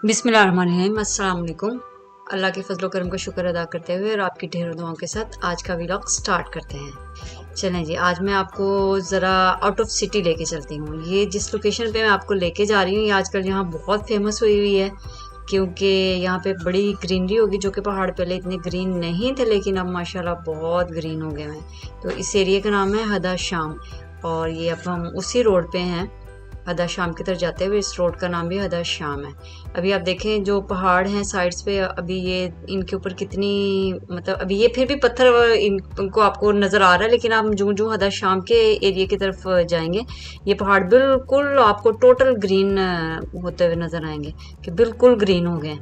बिस्मिल्लाहिर्रहमानिर्रहीम। अस्सलाम वालेकुम। अल्लाह के फजलो करम का शुक्र अदा करते हुए और आपकी ढेरों दुआओं के साथ आज का व्लॉग स्टार्ट करते हैं। चलें जी, आज मैं आपको ज़रा आउट ऑफ सिटी लेके चलती हूँ। ये जिस लोकेशन पे मैं आपको लेके जा रही हूँ ये आजकल यहाँ बहुत फेमस हुई हुई है, क्योंकि यहाँ पे बड़ी ग्रीनरी होगी, जो कि पहाड़ पहले इतने ग्रीन नहीं थे लेकिन अब माशाल्लाह बहुत ग्रीन हो गए हैं। तो इस एरिया का नाम है हदा शाम और ये अब हम उसी रोड पे हैं, हदा शाम की तरफ जाते हुए। इस रोड का नाम भी हदा शाम है। अभी आप देखें जो पहाड़ हैं साइड्स पे, अभी ये इनके ऊपर कितनी मतलब अभी ये फिर भी पत्थर इनको आपको नज़र आ रहा है, लेकिन आप जूं जूं हदा शाम के एरिया की तरफ जाएंगे ये पहाड़ बिल्कुल आपको टोटल ग्रीन होते हुए नज़र आएंगे कि बिल्कुल ग्रीन हो गए।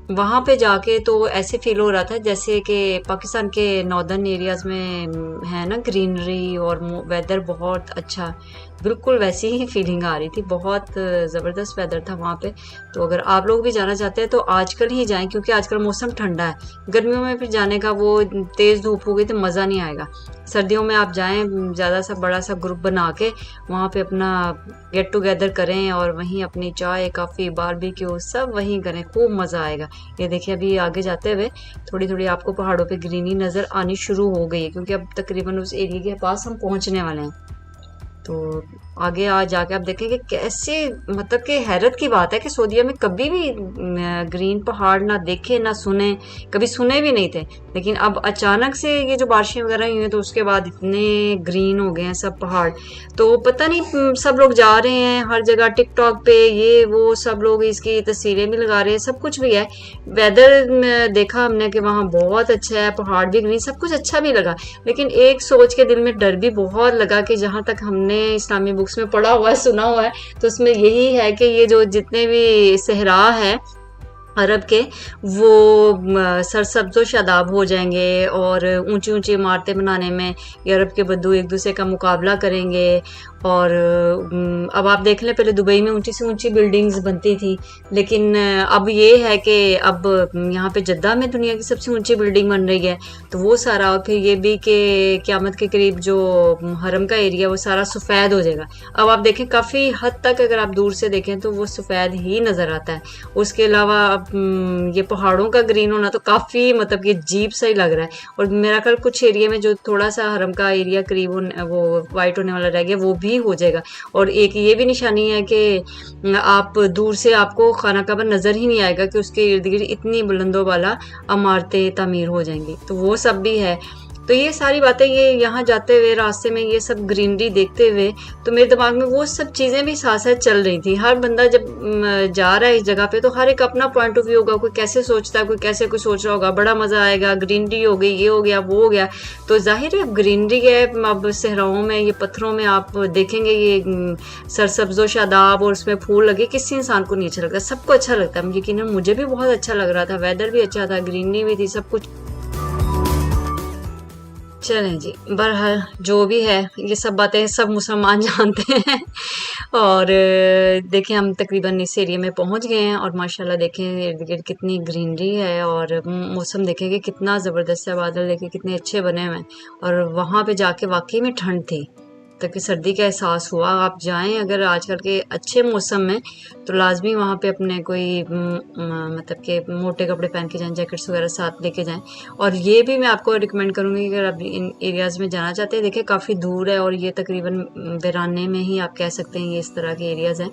वहां पे जाके तो ऐसे फील हो रहा था जैसे कि पाकिस्तान के नॉर्दर्न एरियाज में है ना ग्रीनरी और वेदर बहुत अच्छा, बिल्कुल वैसी ही फीलिंग आ रही थी। बहुत ज़बरदस्त वेदर था वहाँ पे। तो अगर आप लोग भी जाना चाहते हैं तो आजकल ही जाएं, क्योंकि आजकल मौसम ठंडा है। गर्मियों में फिर जाने का वो तेज़ धूप हो गई तो मज़ा नहीं आएगा। सर्दियों में आप जाएं, ज़्यादा सा बड़ा सा ग्रुप बना के वहाँ पे अपना गेट टुगेदर करें और वहीं अपनी चाय कॉफ़ी बारबेक्यू सब वहीं करें, खूब मज़ा आएगा। ये देखिए अभी आगे जाते हुए थोड़ी थोड़ी आपको पहाड़ों पे ग्रीनी नज़र आनी शुरू हो गई है, क्योंकि अब तकरीबन उस एरिया के पास हम पहुंचने वाले हैं। तो आगे आ जाके आप देखेंगे कैसे, मतलब कि हैरत की बात है कि सऊदीया में कभी भी ग्रीन पहाड़ ना देखे ना सुने, कभी सुने भी नहीं थे। लेकिन अब अचानक से ये जो बारिशें वगैरह हुई हैं तो उसके बाद इतने ग्रीन हो गए हैं सब पहाड़। तो पता नहीं सब लोग जा रहे हैं हर जगह टिकटॉक पे, ये वो सब लोग इसकी तस्वीरें भी लगा रहे हैं, सब कुछ भी है। वेदर देखा हमने कि वहाँ बहुत अच्छा है, पहाड़ भी ग्रीन, सब कुछ अच्छा भी लगा। लेकिन एक सोच के दिल में डर भी बहुत लगा कि जहाँ तक हमने इस्लामी बुक्स में पढ़ा हुआ है सुना हुआ है तो उसमें यही है कि ये जो जितने भी सहरा है अरब के वो सरसब्ज़ो शादाब हो जाएंगे और ऊंची ऊंची इमारतें बनाने में ये अरब के बद्दू एक दूसरे का मुकाबला करेंगे। और अब आप देख लें, पहले दुबई में ऊंची से ऊंची बिल्डिंग्स बनती थी, लेकिन अब ये है कि अब यहाँ पे जद्दा में दुनिया की सबसे ऊंची बिल्डिंग बन रही है। तो वो सारा, और फिर ये भी कि क़यामत के करीब जो हरम का एरिया वो सारा सफ़ेद हो जाएगा। अब आप देखें काफ़ी हद तक अगर आप दूर से देखें तो वो सफ़ेद ही नज़र आता है। उसके अलावा ये पहाड़ों का ग्रीन होना तो काफ़ी मतलब कि अजीब सा ही लग रहा है। और मेरा ख्याल कुछ एरिया में जो थोड़ा सा हरम का एरिया करीब वो वाइट होने वाला रह गया वो भी हो जाएगा। और एक ये भी निशानी है कि आप दूर से आपको खाना काबा नज़र ही नहीं आएगा कि उसके इर्द गिर्द इतनी बुलंदों वाला इमारतें तामीर हो जाएंगी। तो वो सब भी है। तो ये सारी बातें, ये यहाँ जाते हुए रास्ते में ये सब ग्रीनरी देखते हुए तो मेरे दिमाग में वो सब चीज़ें भी साथ साथ चल रही थी। हर बंदा जब जा रहा है इस जगह पे तो हर एक अपना पॉइंट ऑफ व्यू होगा, कोई कैसे सोचता है, कोई कैसे कोई सोच रहा होगा बड़ा मज़ा आएगा, ग्रीनरी हो गई, ये हो गया वो हो गया। तो जाहिर है अब ग्रीनरी है, अब सहराओं में ये पत्थरों में आप देखेंगे ये सरसब्ज़ो शादाब और उसमें फूल लगे, किसी इंसान को नहीं अच्छा लगता, सबको अच्छा लगता है। यकीनन मुझे भी बहुत अच्छा लग रहा था, वेदर भी अच्छा था, ग्रीनरी भी थी, सब कुछ। चलें जी, बहरहाल जो भी है ये सब बातें सब मुसलमान जानते हैं। और देखिए हम तकरीबन इस एरिया में पहुंच गए हैं और माशाल्लाह देखें इर्द गिर्द कितनी ग्रीनरी है और मौसम देखें कि कितना ज़बरदस्त है, बादल देखें कितने अच्छे बने हुए हैं। और वहाँ पे जाके वाकई में ठंड थी, ताकि सर्दी का एहसास हुआ। आप जाएं अगर आजकल के अच्छे मौसम में तो लाजमी वहाँ पे अपने कोई मतलब के मोटे कपड़े पहन के जाएं, जैकेट्स वगैरह साथ लेके जाएं। और ये भी मैं आपको रिकमेंड करूँगी कि अगर आप इन एरियाज़ में जाना चाहते हैं, देखिए काफ़ी दूर है और ये तकरीबन वीराने में ही आप कह सकते हैं ये इस तरह के एरियाज़ हैं।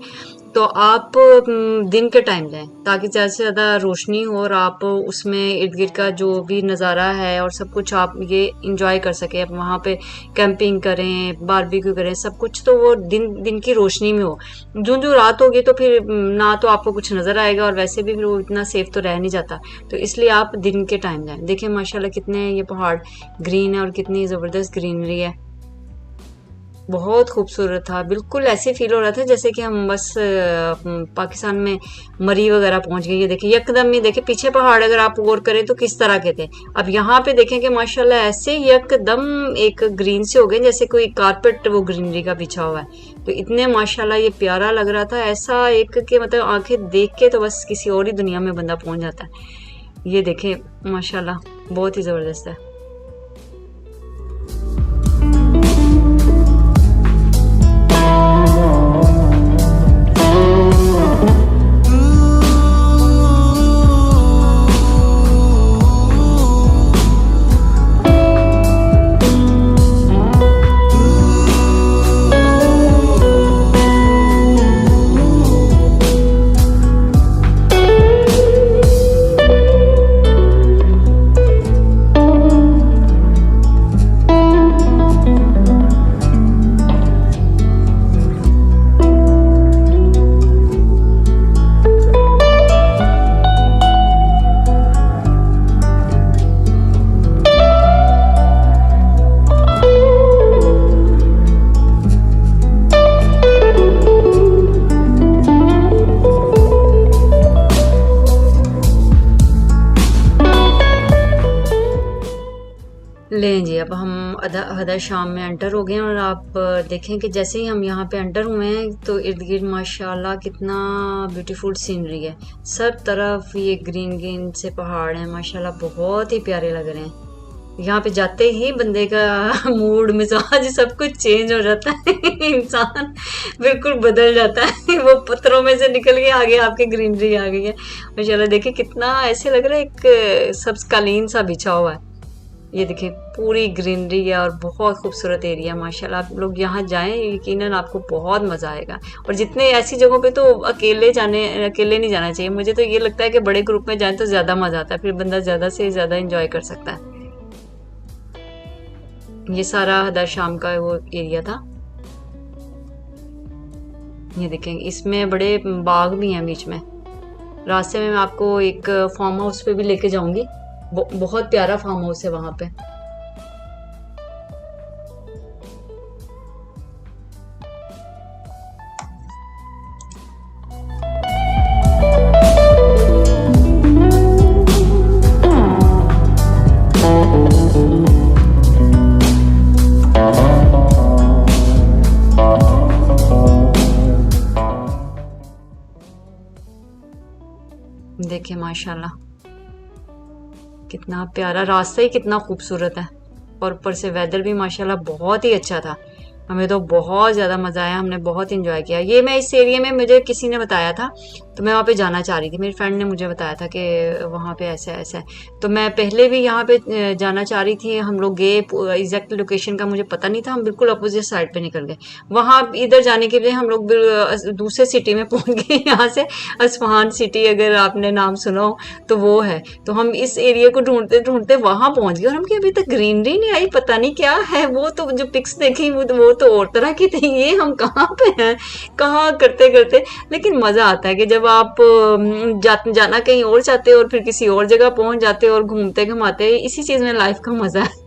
तो आप दिन के टाइम जाएं ताकि ज़्यादा से ज़्यादा रोशनी हो और आप उसमें इर्द गिर्द का जो भी नज़ारा है और सब कुछ आप ये इंजॉय कर सकें। आप वहाँ पे कैंपिंग करें, बारबेक्यू करें, सब कुछ तो वो दिन की रोशनी में हो। जो रात होगी तो फिर ना तो आपको कुछ नज़र आएगा और वैसे भी फिर वो इतना सेफ तो रह नहीं जाता। तो इसलिए आप दिन के टाइम जाएं। देखिए माशाल्लाह कितने ये पहाड़ ग्रीन है और कितनी ज़बरदस्त ग्रीनरी है, बहुत खूबसूरत था। बिल्कुल ऐसे फील हो रहा था जैसे कि हम बस पाकिस्तान में मरी वगैरह पहुंच गए। ये देखिए यकदम ही देखिए पीछे पहाड़ अगर आप गौर करें तो किस तरह के थे, अब यहाँ पे देखें कि माशाल्लाह ऐसे यकदम एक ग्रीन से हो गए जैसे कोई कारपेट वो ग्रीनरी का बिछा हुआ है। तो इतने माशाल्लाह ये प्यारा लग रहा था, ऐसा एक कि मतलब आंखें देख के तो बस किसी और ही दुनिया में बंदा पहुंच जाता है। ये देखें माशाल्लाह बहुत ही ज़बरदस्त है। लें जी, अब हम हदर शाम में एंटर हो गए हैं और आप देखें कि जैसे ही हम यहाँ पे एंटर हुए हैं तो इर्द गिर्द माशाल्लाह कितना ब्यूटीफुल सीनरी है। सब तरफ ये ग्रीन ग्रीन से पहाड़ हैं, माशाल्लाह बहुत ही प्यारे लग रहे हैं। यहाँ पे जाते ही बंदे का मूड मिजाज सब कुछ चेंज हो जाता है इंसान बिल्कुल बदल जाता है वो पत्थरों में से निकल के आगे आपके ग्रीनरी आ गई है माशाल्लाह। देखिए कितना ऐसे लग रहा है एक सब्ज कालीन सा बिछा हुआ है। ये देखिए पूरी ग्रीनरी है और बहुत खूबसूरत एरिया माशाल्लाह। आप लोग यहाँ जाएं, यकीनन आपको बहुत मज़ा आएगा। और जितने ऐसी जगहों पे तो अकेले नहीं जाना चाहिए। मुझे तो ये लगता है कि बड़े ग्रुप में जाएं तो ज़्यादा मज़ा आता है, फिर बंदा ज़्यादा से ज़्यादा इंजॉय कर सकता है। ये सारा हदर शाम का वो एरिया था। ये देखें इसमें बड़े बाग भी हैं बीच में। रास्ते में मैं आपको एक फार्म हाउस पे भी लेके जाऊंगी, बहुत प्यारा फार्म हाउस है वहां पे। देखिए माशाल्लाह कितना प्यारा रास्ता ही कितना खूबसूरत है और ऊपर से वेदर भी माशाल्लाह बहुत ही अच्छा था। हमें तो बहुत ज़्यादा मज़ा आया, हमने बहुत इंजॉय किया। ये मैं इस एरिया में मुझे किसी ने बताया था तो मैं वहाँ पे जाना चाह रही थी। मेरी फ्रेंड ने मुझे बताया था कि वहाँ पे ऐसा ऐसा है, तो मैं पहले भी यहाँ पे जाना चाह रही थी। हम लोग गए, एग्जैक्ट लोकेशन का मुझे पता नहीं था, हम बिल्कुल अपोजिट साइड पे निकल गए। वहाँ इधर जाने के लिए हम लोग दूसरे सिटी में पहुँच गए। यहाँ से असफहान सिटी अगर आपने नाम सुना हो तो वो है। तो हम इस एरिया को ढूंढते ढूंढते वहां पहुंच गए और हम अभी तक ग्रीनरी नहीं आई, पता नहीं क्या है। वो तो जो पिक्स देखी वो तो और तरह की थी। ये हम कहाँ पे हैं, कहाँ करते करते। लेकिन मजा आता है कि जब आप जाना कहीं और चाहते हो और फिर किसी और जगह पहुंच जाते हो और घूमते घुमाते, इसी चीज में लाइफ का मजा है।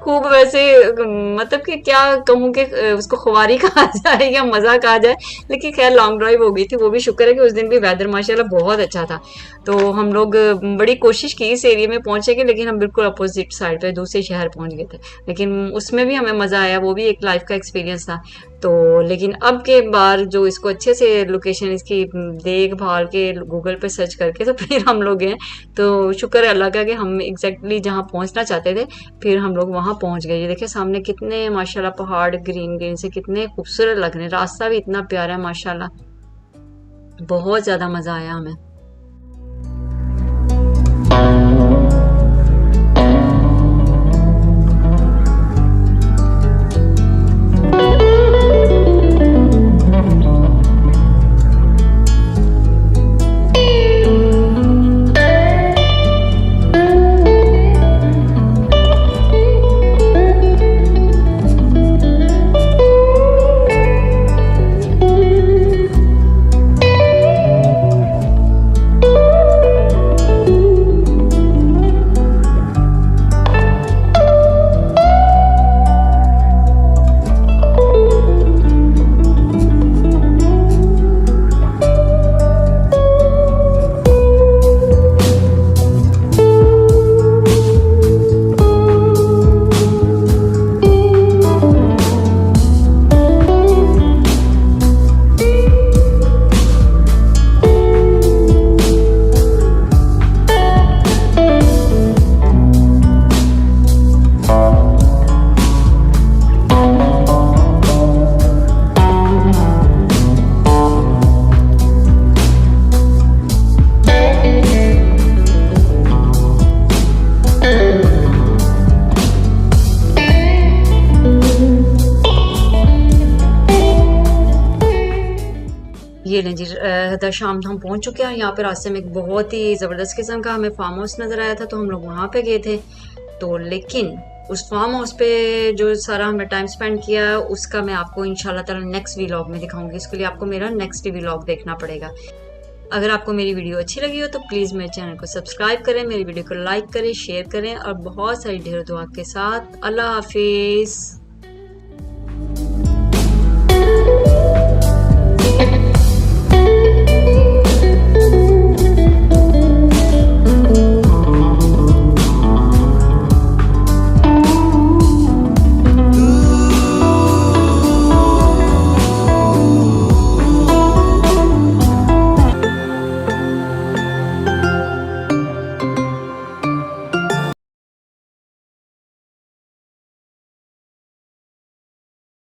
खूब वैसे मतलब कि क्या कहूँ कि उसको खुआरी कहा जाए या मजा कहा जाए, लेकिन खैर लॉन्ग ड्राइव हो गई थी। वो भी शुक्र है कि उस दिन भी वेदर माशाल्लाह बहुत अच्छा था। तो हम लोग बड़ी कोशिश की इस एरिया में पहुंचेंगे, लेकिन हम बिल्कुल अपोजिट साइड पे दूसरे शहर पहुंच गए थे। लेकिन उसमें भी हमें मजा आया, वो भी एक लाइफ का एक्सपीरियंस था। तो लेकिन अब के बार जो इसको अच्छे से लोकेशन इसकी देखभाल के गूगल पे सर्च करके तो फिर हम लोग गए। तो शुक्र है अल्लाह का कि हम एग्जैक्टली जहाँ पहुँचना चाहते थे फिर हम लोग वहाँ पहुँच गए। ये देखिए सामने कितने माशाल्लाह पहाड़ ग्रीन ग्रीन से कितने खूबसूरत लग रहे हैं, रास्ता भी इतना प्यारा है माशाल्लाह। बहुत ज़्यादा मज़ा आया हमें। ये लें जी हदर शाम हम पहुंच चुके हैं। यहाँ पे रास्ते में एक बहुत ही ज़बरदस्त किस्म का हमें फार्म हाउस नज़र आया था, तो हम लोग वहाँ पे गए थे। तो लेकिन उस फार्म हाउस पे जो सारा हमने टाइम स्पेंड किया उसका मैं आपको इंशाल्लाह ताला नेक्स्ट व्लॉग में दिखाऊंगी। इसके लिए आपको मेरा नेक्स्ट व्लॉग देखना पड़ेगा। अगर आपको मेरी वीडियो अच्छी लगी हो तो प्लीज़ मेरे चैनल को सब्सक्राइब करें, मेरी वीडियो को लाइक करें, शेयर करें और बहुत सारी ढेर दुआ के साथ अल्लाह हाफिज़।